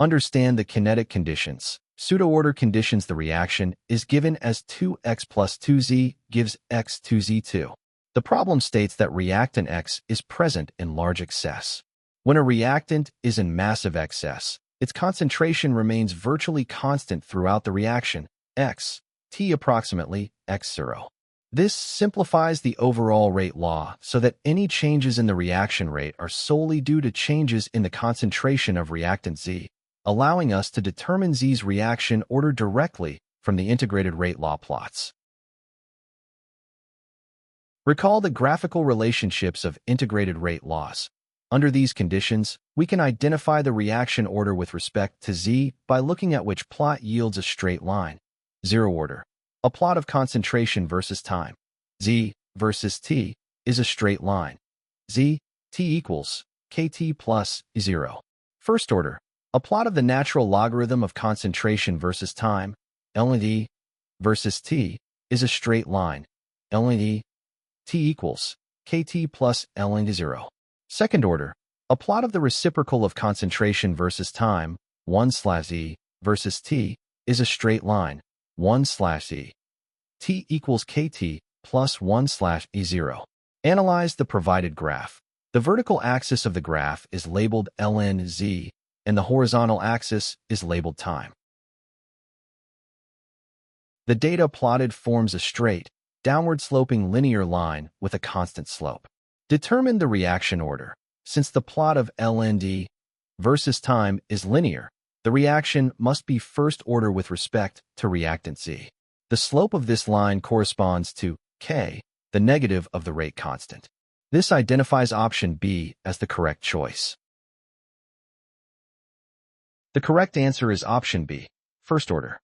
Understand the kinetic conditions. Pseudo-order conditions. The reaction is given as 2x plus 2z gives x 2z2. The problem states that reactant X is present in large excess. When a reactant is in massive excess, its concentration remains virtually constant throughout the reaction, x, T approximately x0. This simplifies the overall rate law so that any changes in the reaction rate are solely due to changes in the concentration of reactant Z, allowing us to determine Z's reaction order directly from the integrated rate law plots. Recall the graphical relationships of integrated rate laws. Under these conditions, we can identify the reaction order with respect to Z by looking at which plot yields a straight line. Zero order. A plot of concentration versus time. Z versus T is a straight line. Z, T equals KT plus 0. First order. A plot of the natural logarithm of concentration versus time, L&E, versus T, is a straight line. L&E, T equals KT plus L&0. Second order. A plot of the reciprocal of concentration versus time, 1/E, versus T, is a straight line, 1/E. T equals KT plus 1/E0. Analyze the provided graph. The vertical axis of the graph is labeled LN-Z, and the horizontal axis is labeled time. The data plotted forms a straight, downward-sloping linear line with a constant slope. Determine the reaction order. Since the plot of LND versus time is linear, the reaction must be first order with respect to reactant Z. The slope of this line corresponds to K, the negative of the rate constant. This identifies option B as the correct choice. The correct answer is option B, first order.